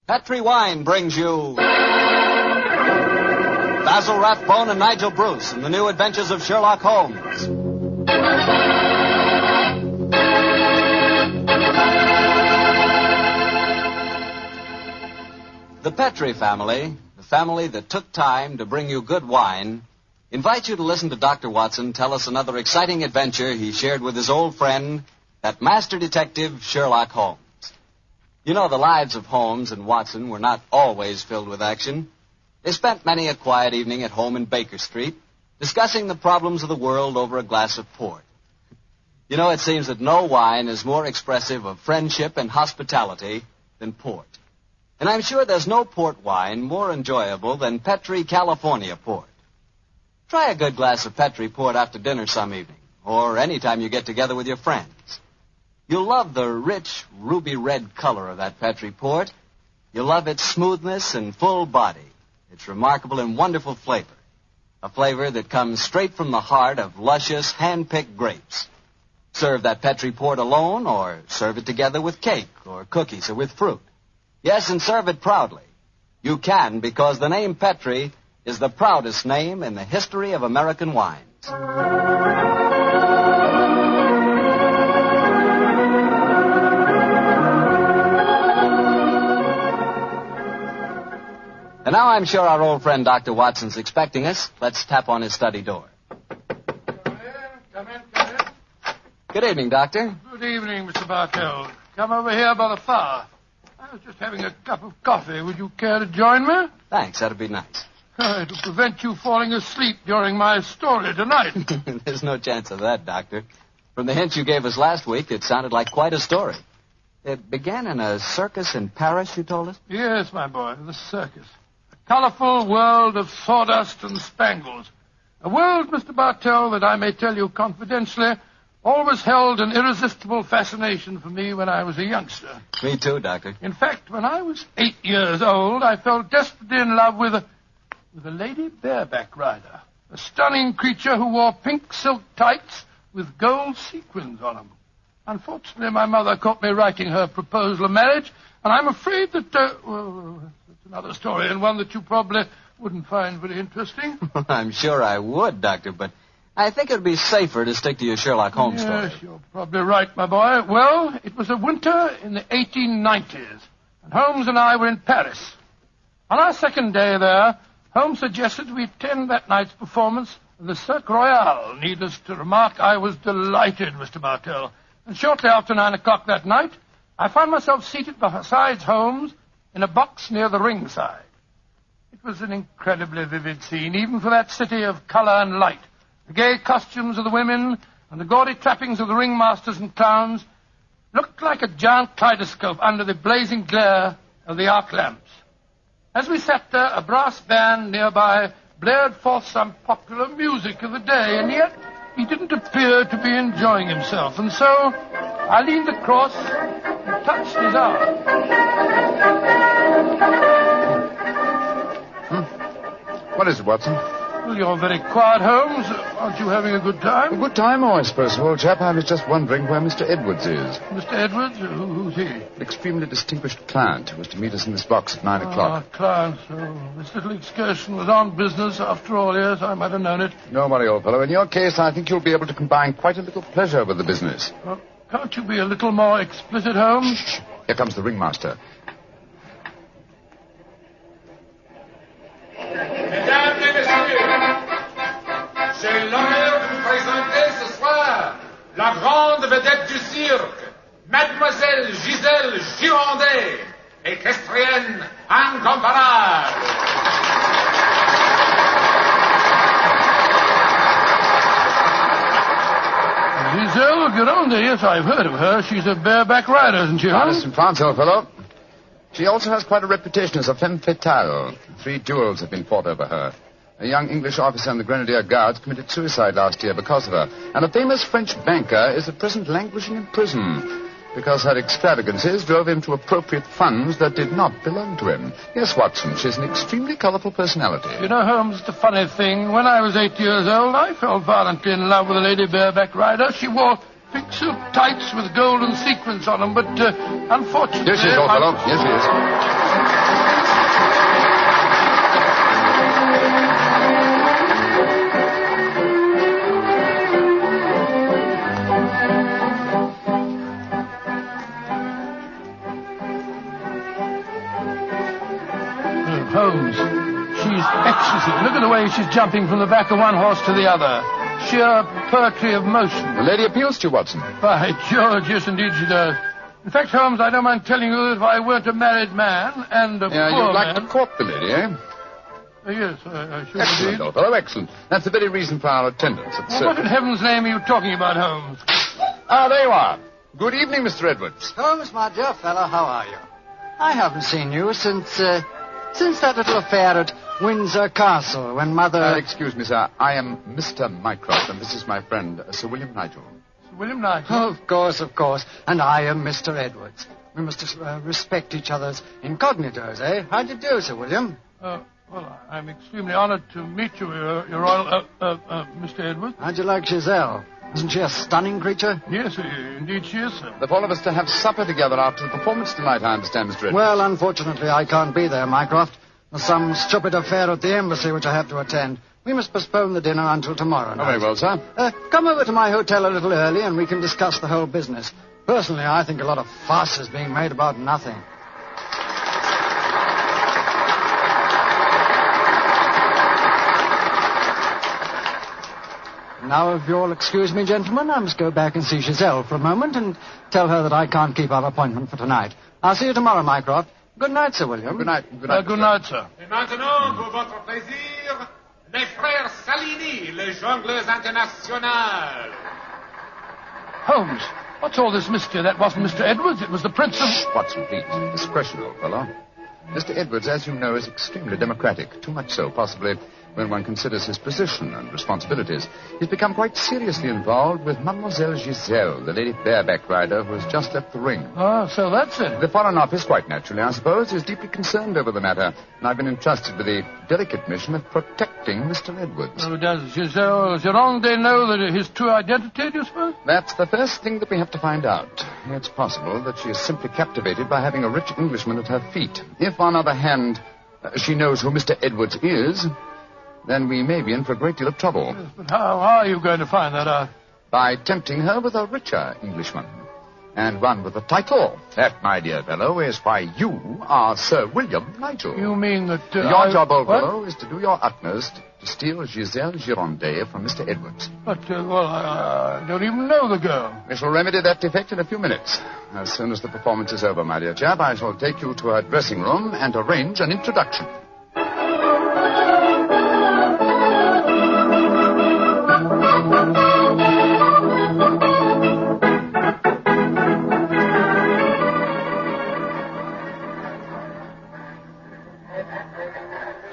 Petri Wine brings you Basil Rathbone and Nigel Bruce in the new adventures of Sherlock Holmes. The Petri family, the family that took time to bring you good wine, invites you to listen to Dr. Watson tell us another exciting adventure he shared with his old friend, that master detective, Sherlock Holmes. You know, the lives of Holmes and Watson were not always filled with action. They spent many a quiet evening at home in Baker Street, discussing the problems of the world over a glass of port. You know, it seems that no wine is more expressive of friendship and hospitality than port. And I'm sure there's no port wine more enjoyable than Petri California port. Try a good glass of Petri port after dinner some evening, or any time you get together with your friends. You'll love the rich, ruby red color of that Petri port. You'll love its smoothness and full body, its remarkable and wonderful flavor, a flavor that comes straight from the heart of luscious, hand-picked grapes. Serve that Petri port alone, or serve it together with cake or cookies or with fruit. Yes, and serve it proudly. You can, because the name Petri is the proudest name in the history of American wines. And now I'm sure our old friend Dr. Watson's expecting us. Let's tap on his study door. Come in. Good evening, Doctor. Good evening, Mr. Bartell. Come over here by the fire. I was just having a cup of coffee. Would you care to join me? Thanks, that'd be nice. It'll prevent you falling asleep during my story tonight. There's no chance of that, Doctor. From the hint you gave us last week, it sounded like quite a story. It began in a circus in Paris, you told us? Yes, my boy, the circus. A colorful world of sawdust and spangles. A world, Mr. Bartell, that I may tell you confidentially, always held an irresistible fascination for me when I was a youngster. Me too, Doctor. In fact, when I was 8 years old, I fell desperately in love with a lady bareback rider, a stunning creature who wore pink silk tights with gold sequins on them. Unfortunately, my mother caught me writing her proposal of marriage, and I'm afraid that, that's another story, and one that you probably wouldn't find very interesting. I'm sure I would, Doctor, but I think it would be safer to stick to your Sherlock Holmes story. Yes, you're probably right, my boy. Well, it was a winter in the 1890s, and Holmes and I were in Paris. On our second day there, Holmes suggested we attend that night's performance of the Cirque Royale. Needless to remark, I was delighted, Mr. Bartell. And shortly after 9 o'clock that night, I found myself seated beside Holmes in a box near the ringside. It was an incredibly vivid scene, even for that city of color and light. The gay costumes of the women and the gaudy trappings of the ringmasters and clowns looked like a giant kaleidoscope under the blazing glare of the arc lamps. As we sat there, a brass band nearby blared forth some popular music of the day, and yet he didn't appear to be enjoying himself, and so I leaned across and touched his arm. What is it, Watson? Well, you're very quiet, Holmes. Aren't you having a good time? A good time, I suppose, old chap. I was just wondering where Mr. Edwards is. Mr. Edwards? Who's he? An extremely distinguished client who was to meet us in this box at 9 o'clock. Client. So this little excursion was on business after all. Yes, I might have known it. No worry, old fellow. In your case, I think you'll be able to combine quite a little pleasure with the business. Well, can't you be a little more explicit, Holmes? Shh. Here comes the ringmaster. Mesdames et messieurs, j'ai l'honneur de vous présenter ce soir la grande vedette du cirque, Mademoiselle Gisèle Girondet, équestrienne incomparable. Giselle Gironde, yes, I've heard of her. She's a bareback rider, isn't she, Holmes? Honest in France, old fellow. She also has quite a reputation as a femme fatale. 3 duels have been fought over her. A young English officer in the Grenadier Guards committed suicide last year because of her. And a famous French banker is at present languishing in prison because her extravagances drove him to appropriate funds that did not belong to him. Yes, Watson, she's an extremely colorful personality. You know, Holmes, the funny thing, when I was 8 years old, I fell violently in love with a lady bareback rider. She wore pink silk tights with golden sequins on them, but unfortunately... Yes, she is, old fellow. Yes, she is. Holmes. She's exquisite. Look at the way she's jumping from the back of one horse to the other. Sheer poetry of motion. The lady appeals to you, Watson. By George, yes, indeed she does. In fact, Holmes, I don't mind telling you that if I weren't a married man and a poor you'd like man... to court the lady, eh? Yes, I should Excellent, indeed. old fellow, excellent. That's the very reason for our attendance at the Well, what in circus. heaven's name are you talking about, Holmes? Ah, there you are. Good evening, Mr. Edwards. Holmes, my dear fellow, how are you? I haven't seen you since that little affair at Windsor Castle when Mother... Excuse me, sir. I am Mr. Mycroft, and this is my friend, Sir William Nigel. Sir William Knight. Oh, of course. And I am Mr. Edwards. We must respect each other's incognitos, eh? How do you do, Sir William? Well, I'm extremely honored to meet you, Your Royal... Mr. Edwards. How'd you like Giselle? Isn't she a stunning creature? Yes, indeed she is, sir. The four of us to have supper together after the performance tonight, I understand, Mr. Edwards. Well, unfortunately, I can't be there, Mycroft. There's some stupid affair at the embassy which I have to attend. We must postpone the dinner until tomorrow night. Oh, very well, sir. Come over to my hotel a little early and we can discuss the whole business. Personally, I think a lot of fuss is being made about nothing. Now, if you'll excuse me, gentlemen, I must go back and see Giselle for a moment and tell her that I can't keep our appointment for tonight. I'll see you tomorrow, Mycroft. Good night, Sir William. Good night. Good night, Good night, sir. Et maintenant, pour votre plaisir, les frères Salini, les jongleurs internationaux. Holmes, what's all this mystery? That wasn't Mr. Edwards. It was the Prince of... Watson, please. Discretion, old fellow. Mr. Edwards, as you know, is extremely democratic. Too much so, possibly, when one considers his position and responsibilities. He's become quite seriously involved with Mademoiselle Giselle, the lady bareback rider who has just left the ring. Oh, so that's it. The Foreign Office, quite naturally, I suppose, is deeply concerned over the matter, and I've been entrusted with the delicate mission of protecting Mr. Edwards. Oh, does Giselle Gironde know that his true identity, do you suppose? That's the first thing that we have to find out. It's possible that she is simply captivated by having a rich Englishman at her feet. If, on the other hand, she knows who Mr. Edwards is, then we may be in for a great deal of trouble. Yes, but how are you going to find that out? By tempting her with a richer Englishman. And one with a title. That, my dear fellow, is why you are Sir William Nigel. You mean that... Your job, old What? fellow, is to do your utmost to steal Giselle Gironde from Mr. Edwards. But, I don't even know the girl. We shall remedy that defect in a few minutes. As soon as the performance is over, my dear chap, I shall take you to her dressing room and arrange an introduction.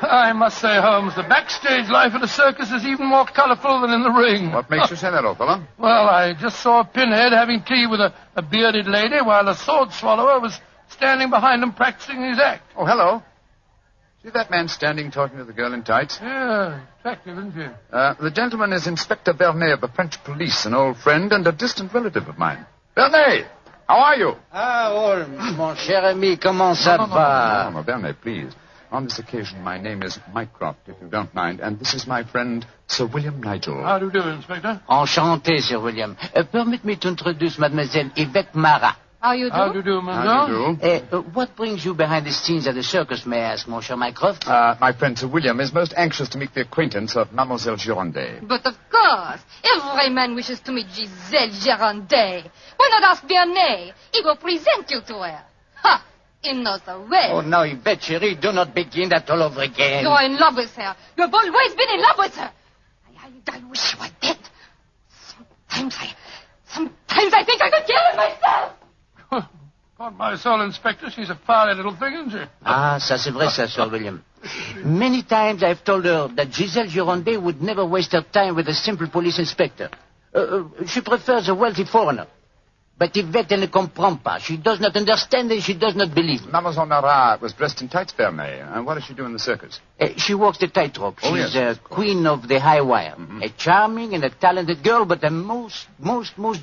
I must say, Holmes, the backstage life at a circus is even more colorful than in the ring. What makes you say that, old fellow? Well, I just saw a pinhead having tea with a bearded lady while a sword swallower was standing behind him practicing his act. Oh, hello. See that man standing talking to the girl in tights? Yeah, attractive, isn't she? The gentleman is Inspector Vernet of the French police, an old friend and a distant relative of mine. Vernet, how are you? Ah, Holmes, mon cher ami, comment ça va? No, Vernet, please. On this occasion, my name is Mycroft, if you don't mind, and this is my friend, Sir William Nigel. How do you do, Inspector? Enchanté, Sir William. Permit me to introduce Mademoiselle Yvette Marat. How you do? How do you do, How do madame? you do? What brings you behind the scenes at the circus, may I ask, mon cher Mycroft? My friend Sir William is most anxious to make the acquaintance of Mademoiselle Gironde. But of course, every man wishes to meet Giselle Gironde. Why not ask Vernet? He will present you to her. Ha! He knows her well. Oh, no, Yvette, chérie, do not begin that all over again. You're in love with her. You've always been in love with her. I wish you were dead. Sometimes I think I could kill her myself. God, my soul, Inspector, she's a fiery little thing, isn't she? Ah, ça c'est vrai, ça, Sir William. Many times I've told her that Giselle Gironde would never waste her time with a simple police inspector. She prefers a wealthy foreigner. But Yvette ne comprend pas. She does not understand and she does not believe. Mademoiselle Marat was dressed in tights, Vernet. And what does she do in the circus? She walks the tightrope. Oh, She's yes. queen of the high wire. A charming and a talented girl, but a most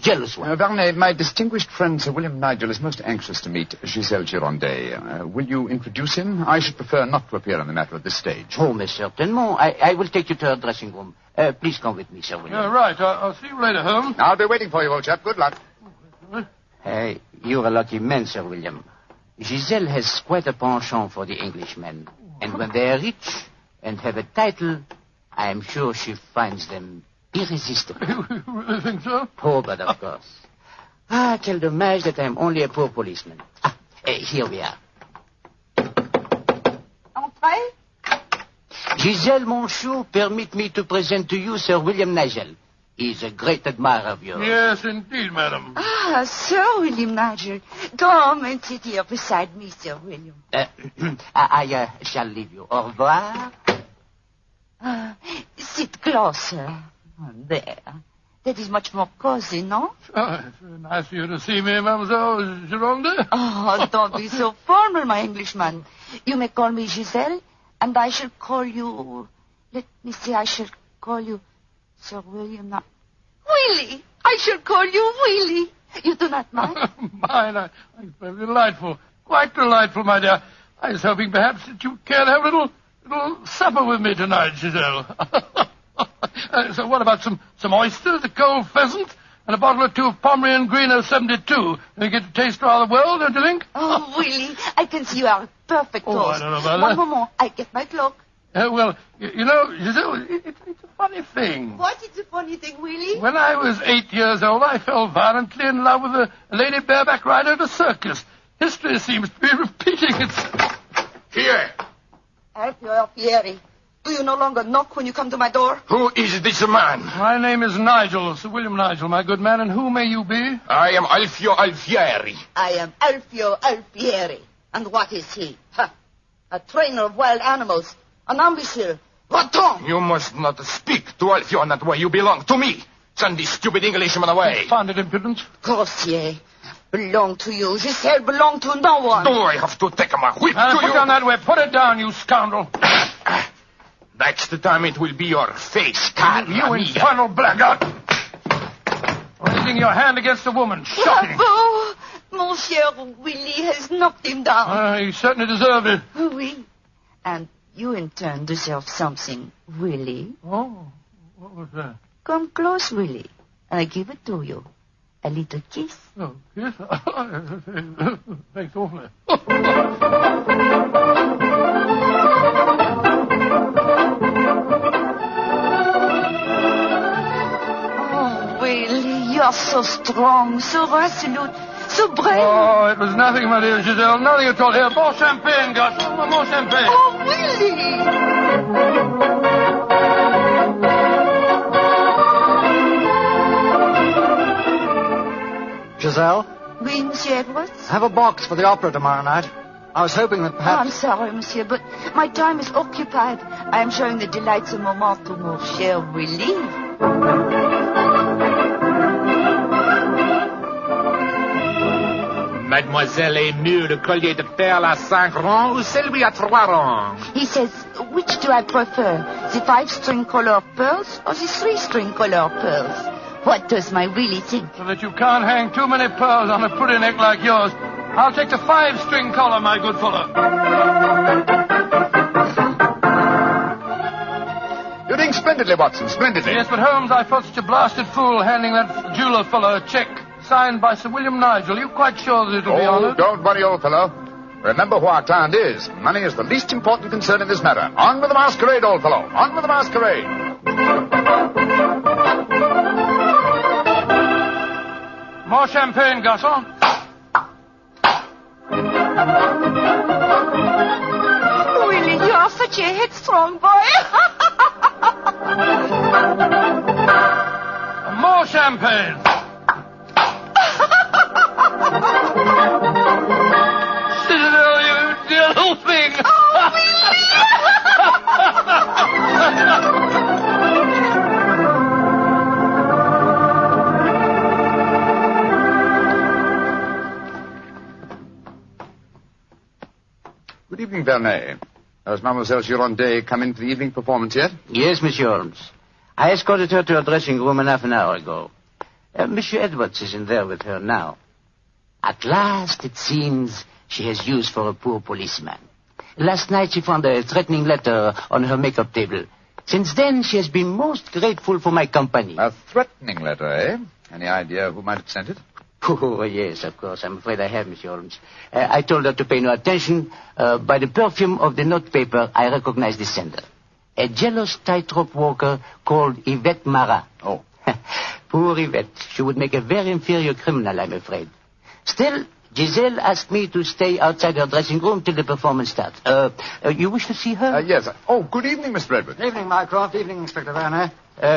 jealous one. Vernet, my distinguished friend Sir William Nigel is most anxious to meet Giselle Gironde. Will you introduce him? I should prefer not to appear on the matter at this stage. Oh, mais certainement. I will take you to her dressing room. Please come with me, Sir William. Yeah, right. I'll see you later, Holmes. I'll be waiting for you, old chap. Good luck. You're a lucky man, Sir William. Giselle has quite a penchant for the Englishman. And when they are rich and have a title, I am sure she finds them irresistible. You really think so? Oh, but of course. Quel dommage that I am only a poor policeman. Here we are. Entrez. Giselle Monchou, permit me to present to you Sir William Nigel. He is a great admirer of yours. Yes, indeed, madam. Ah, Sir William Nigel. Come and sit here beside me, Sir William. I shall leave you. Au revoir. Sit closer. There. That is much more cozy, no? Oh, it's very nice of you to see me, Mademoiselle Gironde. Oh, don't be so formal, my Englishman. You may call me Giselle, and I shall call you... Let me see, I shall call you Sir William... Willie! I shall call you Willie. You do not mind? Mine, it's very delightful. Quite delightful, my dear. I was hoping perhaps that you care to have a little supper with me tonight, Giselle. So what about some oysters, a cold pheasant, and a bottle or two of Pomeranian Green 72? You get to taste rather well, don't you think? Oh, Willie, I can see you are a perfect host. I don't know about One that. moment, I get my cloak. Well, you know, Giselle, it's a funny thing. What is the funny thing, Willie? When I was 8 years old, I fell violently in love with a lady bareback rider at a circus. History seems to be repeating itself. Here. Alfieri, do you no longer knock when you come to my door? Who is this man? My name is Nigel, Sir William Nigel, my good man, and who may you be? I am Alfio Alfieri. I am Alfio Alfieri. And what is he? A trainer of wild animals. An imbecile. Va-t'en! You must not speak to Alfio in that way. You belong to me. Send this stupid Englishman away. Confounded impudence. Grossier. Belong to you. Giselle belong to no one. Do I have to take my whip to Put you? down that way. Put it down, you scoundrel. Next time it will be your face, Carla. You infernal blackguard. Raising your hand against a woman. Shocking. Bravo! Monsieur Willie has knocked him down. He certainly deserved it. Oui. And you in turn deserve something, Willie. Oh, what was that? Come close, Willie. I give it to you. A little kiss. Oh, yes. Thanks awfully. Oh, Willie, you are so strong, so resolute, so brave. Oh, it was nothing, my dear Giselle. Nothing at all. Here, more champagne, Gus. More champagne. Oh, Willie! Giselle, Oui, Monsieur Edwards? have a box for the opera tomorrow night. I was hoping that Oh, I'm perhaps... sorry, Monsieur, but my time is occupied. I am showing the delights of moment to mon cher Willie. Mademoiselle est mieux le collier de perles à 5 rangs ou celui à 3 rangs? He says, which do I prefer, the 5-string color pearls or the 3-string color pearls? What does my Willie think? So that you can't hang too many pearls on a pretty neck like yours. I'll take the 5-string collar, my good fellow. You're doing splendidly, Watson, splendidly. Yes, but Holmes, I felt such a blasted fool handing that jeweler fellow a check signed by Sir William Nigel. You quite sure that it'll be Oh, honored? don't worry, old fellow. Remember who our client is. Money is the least important concern in this matter. On with the masquerade, old fellow. On with the masquerade. More champagne, garçon. Willie, you are such a headstrong boy. More champagne. Citadel, you dear little thing. Good evening, Vernet. Has Mademoiselle Gironde come in for the evening performance yet? Yes, Monsieur Holmes. I escorted her to her dressing room half an hour ago. Monsieur Edwards is in there with her now. At last, it seems, she has use for a poor policeman. Last night she found a threatening letter on her makeup table. Since then, she has been most grateful for my company. A threatening letter, eh? Any idea who might have sent it? Oh, yes, of course. I'm afraid I have, Monsieur Holmes. I told her to pay no attention. By the perfume of the notepaper, I recognized the sender. A jealous tightrope walker called Yvette Marat. Oh. Poor Yvette. She would make a very inferior criminal, I'm afraid. Still, Giselle asked me to stay outside her dressing room till the performance starts. You wish to see her? Yes. Oh, good evening, Mr. Edwards. Evening, Mycroft. Evening, Inspector Werner.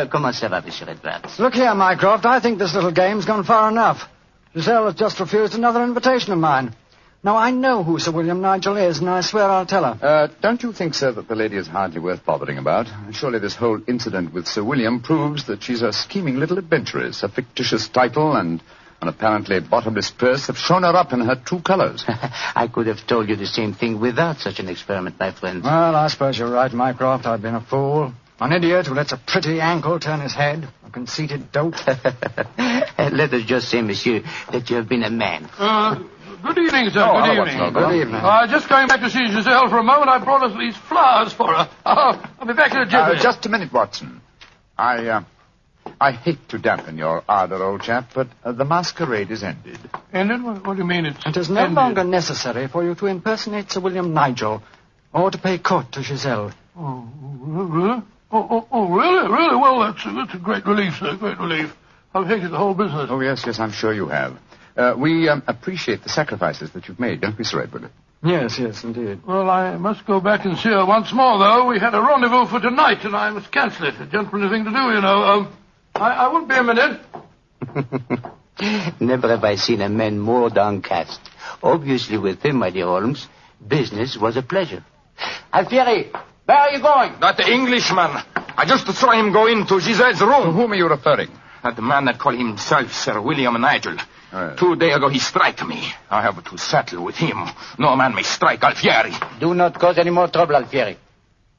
Comment ça va, Monsieur Edwards? Look here, Mycroft. I think this little game's gone far enough. Giselle has just refused another invitation of mine. Now, I know who Sir William Nigel is, and I swear I'll tell her. Don't you think, sir, that the lady is hardly worth bothering about? Surely this whole incident with Sir William proves that she's a scheming little adventuress. A fictitious title and an apparently bottomless purse have shown her up in her true colors. I could have told you the same thing without such an experiment, my friend. Well, I suppose you're right, Mycroft. I've been a fool. An idiot who lets a pretty ankle turn his head. A conceited dope. Let us just say, monsieur, that you have been a man. Good evening, sir. Good evening. Good evening. Just going back to see Giselle for a moment, I brought us these flowers for her. I'll be back in a jiffy. Just a minute, Watson. I hate to dampen your ardor, old chap, but the masquerade is ended. Ended? What do you mean it's It is no ended? longer necessary for you to impersonate Sir William Nigel or to pay court to Giselle. Oh, really? Really? Really? Well, that's a great relief, sir. Great relief. I've hated the whole business. Oh, yes, I'm sure you have. We appreciate the sacrifices that you've made, don't we, Sir Edward? Yes, indeed. Well, I must go back and see her once more, though. We had a rendezvous for tonight, and I must cancel it. A gentlemanly thing to do, you know. I won't be a minute. Never have I seen a man more downcast. Obviously, with him, my dear Holmes, business was a pleasure. Alfieri, where are you going? That Englishman. I just saw him go into Giselle's room. To whom are you referring? That man that called himself Sir William Nigel. 2 days ago he struck me. I have to settle with him. No man may strike Alfieri. Do not cause any more trouble, Alfieri.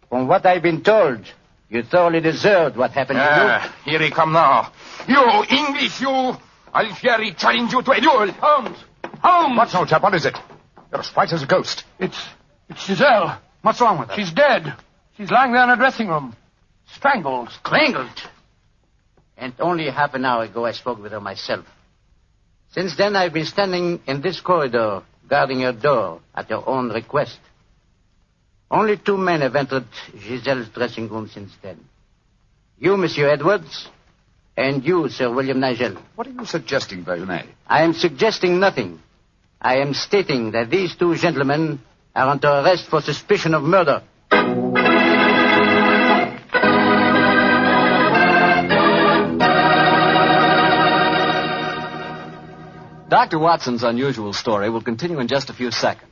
From what I've been told, you thoroughly deserved what happened to you. Here he come now. You, English, you. Alfieri challenge you to a duel. Holmes! What's old chap? What is it? You're as white as a ghost. It's Giselle. What's wrong with her? She's dead. She's lying there in her dressing room. Strangled. Strangled? And only half an hour ago I spoke with her myself. Since then I've been standing in this corridor, guarding her door at her own request. Only 2 men have entered Giselle's dressing room since then. You, Monsieur Edwards, and you, Sir William Nigel. What are you suggesting, Vernet? I am suggesting nothing. I am stating that these 2 gentlemen are under arrest for suspicion of murder. Dr. Watson's unusual story will continue in just a few seconds.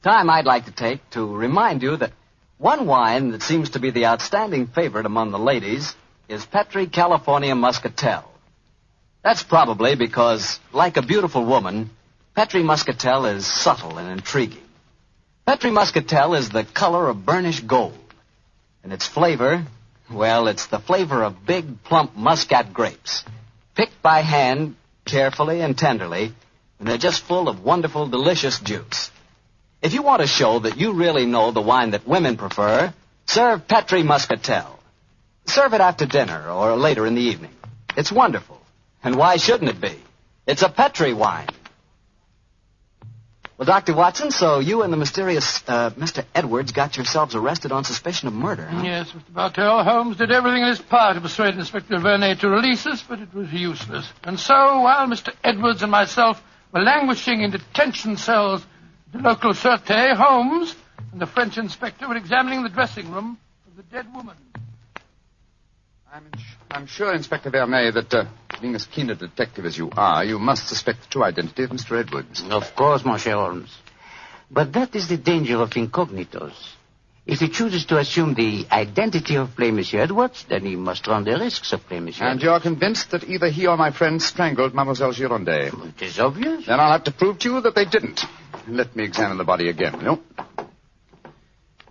Time I'd like to take to remind you that one wine that seems to be the outstanding favorite among the ladies is Petri California Muscatel. That's probably because, like a beautiful woman, Petri Muscatel is subtle and intriguing. Petri Muscatel is the color of burnished gold. And its flavor, well, it's the flavor of big, plump Muscat grapes, picked by hand carefully and tenderly, and they're just full of wonderful, delicious juice. If you want to show that you really know the wine that women prefer, serve Petri Muscatel. Serve it after dinner or later in the evening. It's wonderful. And why shouldn't it be? It's a Petri wine. Well, Dr. Watson, so you and the mysterious Mr. Edwards got yourselves arrested on suspicion of murder, huh? Yes, Mr. Bartell. Holmes did everything in his power to persuade Inspector Vernet to release us, but it was useless. And so, while Mr. Edwards and myself were languishing in detention cells at the local Sûreté, Holmes and the French inspector were examining the dressing room of the dead woman. I'm sure, Inspector Vernet, that being as keen a detective as you are, you must suspect the true identity of Mr. Edwards. Of course, Monsieur Holmes. But that is the danger of incognitos. If he chooses to assume the identity of plain Monsieur Edwards, then he must run the risks of plain Monsieur And Edwards. you're convinced that either he or my friend strangled Mademoiselle Girondet? It is obvious. Then I'll have to prove to you that they didn't. Let me examine the body again, will you?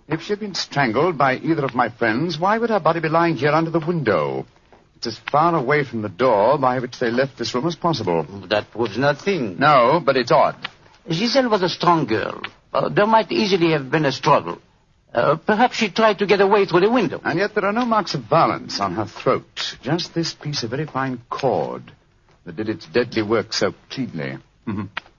If she had been strangled by either of my friends, why would her body be lying here under the window? It's as far away from the door by which they left this room as possible. That proves nothing. No, but it's odd. Giselle was a strong girl. There might easily have been a struggle. Perhaps she tried to get away through the window. And yet there are no marks of violence on her throat. Just this piece of very fine cord. that did its deadly work so cleanly.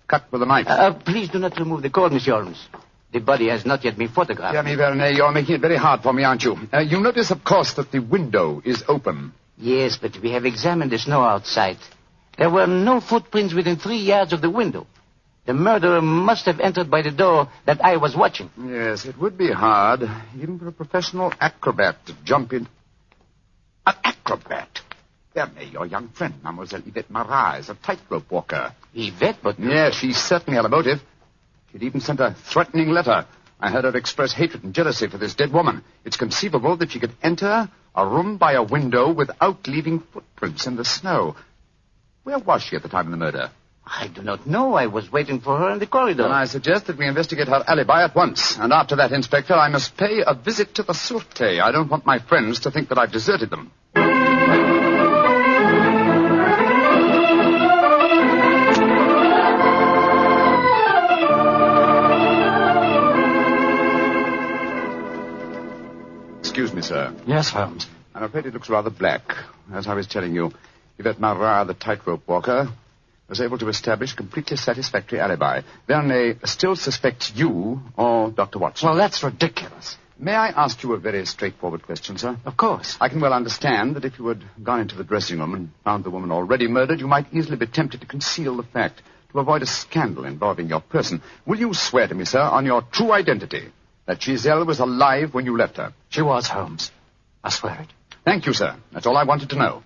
Cut with a knife. Please do not remove the cord, Monsieur Holmes. The body has not yet been photographed. Dear me, Vernet, you're making it very hard for me, aren't you? You notice, of course, that the window is open. Yes, but we have examined the snow outside. There were no footprints within 3 yards of the window. The murderer must have entered by the door that I was watching. Yes, it would be hard, even for a professional acrobat to jump in. An acrobat? Vernet, your young friend, Mademoiselle Yvette Marat, is a tightrope walker. Yvette, but... Yes, she certainly had a motive. She'd even sent a threatening letter. I heard her express hatred and jealousy for this dead woman. It's conceivable that she could enter a room by a window without leaving footprints in the snow. Where was she at the time of the murder? I do not know. I was waiting for her in the corridor. Then I suggest that we investigate her alibi at once. And after that, Inspector, I must pay a visit to the Sûreté. I don't want my friends to think that I've deserted them. Excuse me, sir. Yes, Holmes. I'm afraid it looks rather black. As I was telling you, Yvette Marat, the tightrope walker, was able to establish a completely satisfactory alibi. Vernet still suspects you or Dr. Watson. Well, that's ridiculous. May I ask you a very straightforward question, sir? Of course. I can well understand that if you had gone into the dressing room and found the woman already murdered, you might easily be tempted to conceal the fact, to avoid a scandal involving your person. Will you swear to me, sir, on your true identity, that Giselle was alive when you left her? She was, Holmes. I swear it. Thank you, sir. That's all I wanted to know.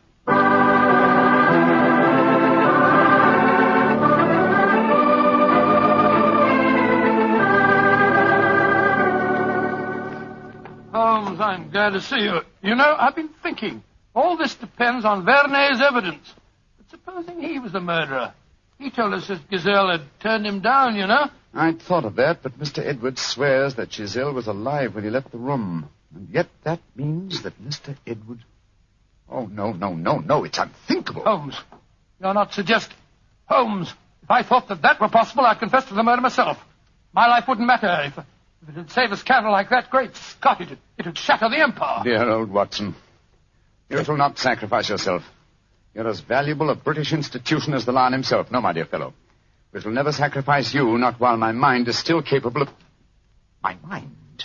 Holmes, I'm glad to see you. You know, I've been thinking. All this depends on Vernet's evidence. But supposing he was the murderer. He told us that Giselle had turned him down, you know. I'd thought of that, but Mr. Edwards swears that Giselle was alive when he left the room. And yet that means that Mr. Edwards... Oh, no. It's unthinkable. Holmes, you're not suggesting. Holmes, if I thought that were possible, I'd confess to the murder myself. My life wouldn't matter if it had saved a scandal like that. Great Scott, it'd shatter the empire. Dear old Watson, you shall not sacrifice yourself. You're as valuable a British institution as the Lion himself. No, my dear fellow. We shall never sacrifice you, not while my mind is still capable of... My mind?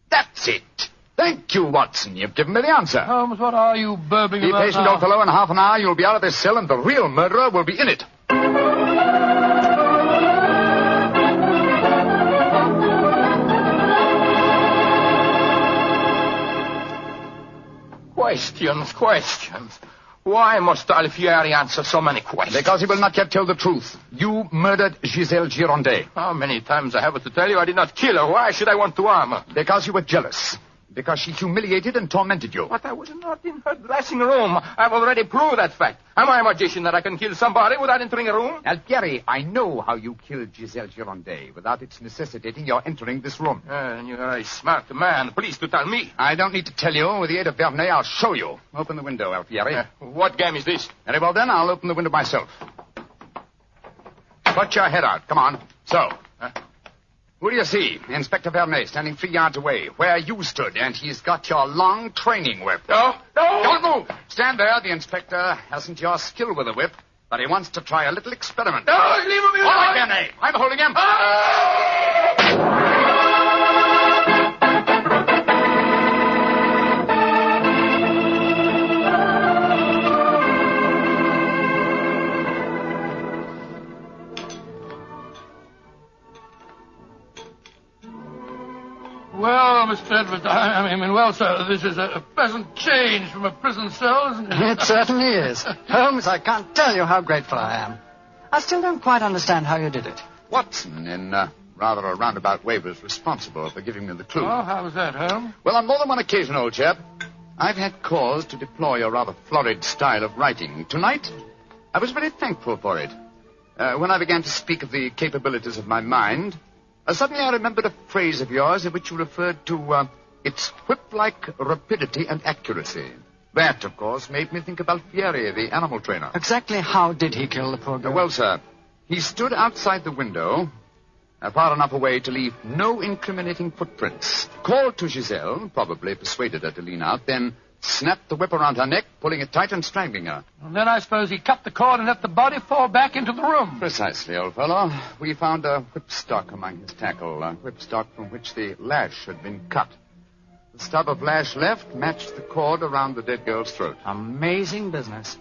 That's it. Thank you, Watson. You've given me the answer. Holmes, what are you burbling Be about patient, now? old fellow. In half an hour, you'll be out of this cell, and the real murderer will be in it. Questions. Why must Alfieri answer so many questions? Because he will not yet tell the truth. You murdered Giselle Girondet. How many times I have to tell you I did not kill her? Why should I want to harm her? Because you were jealous. Because she humiliated and tormented you. But I was not in her dressing room. I've already proved that fact. Am I a magician that I can kill somebody without entering a room? Alfieri, I know how you killed Giselle Girondet without its necessitating your entering this room. You're a smart man. Please to tell me. I don't need to tell you. With the aid of Vernet, I'll show you. Open the window, Alfieri. What game is this? Very well, then. I'll open the window myself. Put your head out. Come on. So. Who do you see? Inspector Vernet, standing 3 yards away, where you stood, and he's got your long training whip. No! Don't move! Stand there. The inspector hasn't your skill with a whip, but he wants to try a little experiment. No, leave him alone! All right, Vernet. I'm holding him. Well, Mr. Edwards, well, sir, this is a pleasant change from a prison cell, isn't it? It certainly is. Holmes, I can't tell you how grateful I am. I still don't quite understand how you did it. Watson, in rather a roundabout way, was responsible for giving me the clue. Oh, how was that, Holmes? Well, on more than one occasion, old chap, I've had cause to deplore your rather florid style of writing. Tonight, I was very thankful for it. When I began to speak of the capabilities of my mind... suddenly I remembered a phrase of yours in which you referred to its whip-like rapidity and accuracy. That, of course, made me think of Alfieri, the animal trainer. Exactly how did he kill the poor girl? Well, sir, he stood outside the window, far enough away to leave no incriminating footprints. Called to Giselle, probably persuaded her to lean out, then snapped the whip around her neck, pulling it tight and strangling her. And then I suppose he cut the cord and let the body fall back into the room. Precisely, old fellow. We found a whipstock among his tackle, a whipstock from which the lash had been cut. The stub of lash left matched the cord around the dead girl's throat. Amazing business.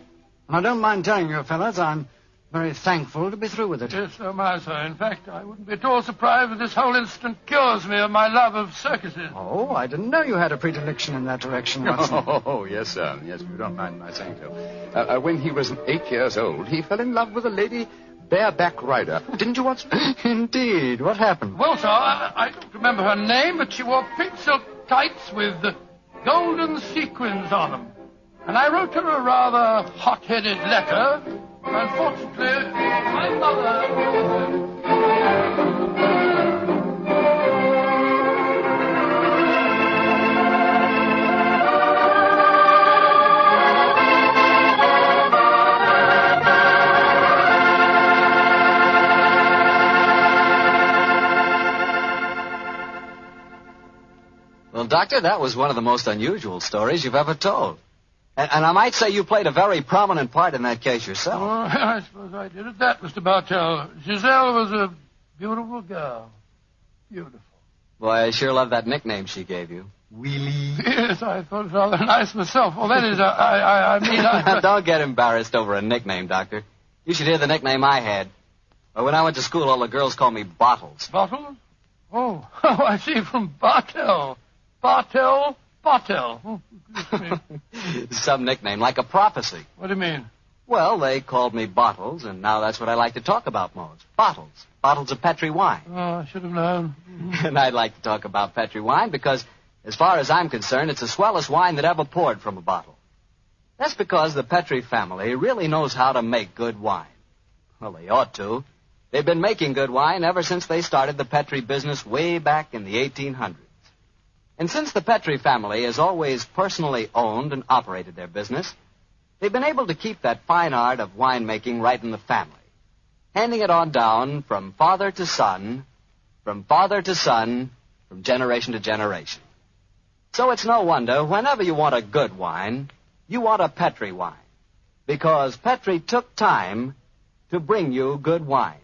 And I don't mind telling you, fellas, I'm very thankful to be through with it. Yes, so am I, sir. In fact, I wouldn't be at all surprised if this whole incident cures me of my love of circuses. Oh, I didn't know you had a predilection in that direction, Watson. Oh, yes, sir. Yes, if you don't mind my saying so. When he was 8 years old, he fell in love with a lady bareback rider. Didn't you, Watson? Indeed. What happened? Well, sir, I don't remember her name, but she wore pink silk tights with golden sequins on them. And I wrote her a rather hot-headed letter. Unfortunately, my mother... Well, Doctor, that was one of the most unusual stories you've ever told. And I might say you played a very prominent part in that case yourself. Oh, I suppose I did at that, Mr. Bartell. Giselle was a beautiful girl. Beautiful. Boy, I sure love that nickname she gave you. Wheelie. Yes, I thought it rather nice myself. Well, that is, I mean... Don't get embarrassed over a nickname, Doctor. You should hear the nickname I had. When I went to school, all the girls called me Bottles. Bottles? Oh, I see, from Bartell. Bartell. Oh, some nickname, like a prophecy. What do you mean? Well, they called me Bottles, and now that's what I like to talk about most. Bottles. Bottles of Petri wine. Oh, I should have known. And I'd like to talk about Petri wine because, as far as I'm concerned, it's the swellest wine that ever poured from a bottle. That's because the Petri family really knows how to make good wine. Well, they ought to. They've been making good wine ever since they started the Petri business way back in the 1800s. And since the Petri family has always personally owned and operated their business, they've been able to keep that fine art of winemaking right in the family, handing it on down from father to son, from generation to generation. So it's no wonder, whenever you want a good wine, you want a Petri wine, because Petri took time to bring you good wine.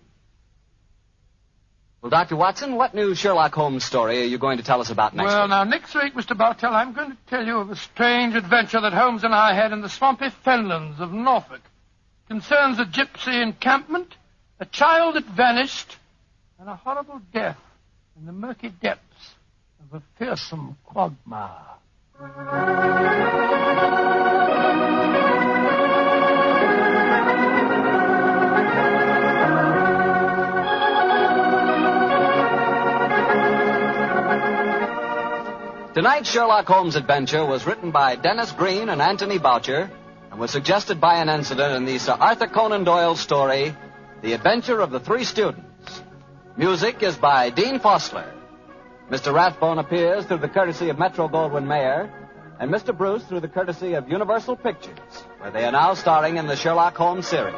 Well, Dr. Watson, what new Sherlock Holmes story are you going to tell us about next week? Well, now, next week, Mr. Bartell, I'm going to tell you of a strange adventure that Holmes and I had in the swampy fenlands of Norfolk. It concerns a gypsy encampment, a child that vanished, and a horrible death in the murky depths of a fearsome quagmire. Tonight's Sherlock Holmes adventure was written by Dennis Green and Anthony Boucher and was suggested by an incident in the Sir Arthur Conan Doyle story, The Adventure of the Three Students. Music is by Dean Fosler. Mr. Rathbone appears through the courtesy of Metro-Goldwyn-Mayer, and Mr. Bruce through the courtesy of Universal Pictures, where they are now starring in the Sherlock Holmes series.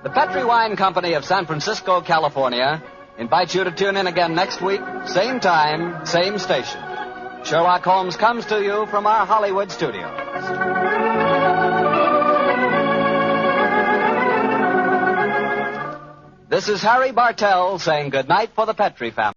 The Petri Wine Company of San Francisco, California, invites you to tune in again next week, same time, same station. Sherlock Holmes comes to you from our Hollywood studios. This is Harry Bartell saying goodnight for the Petri family.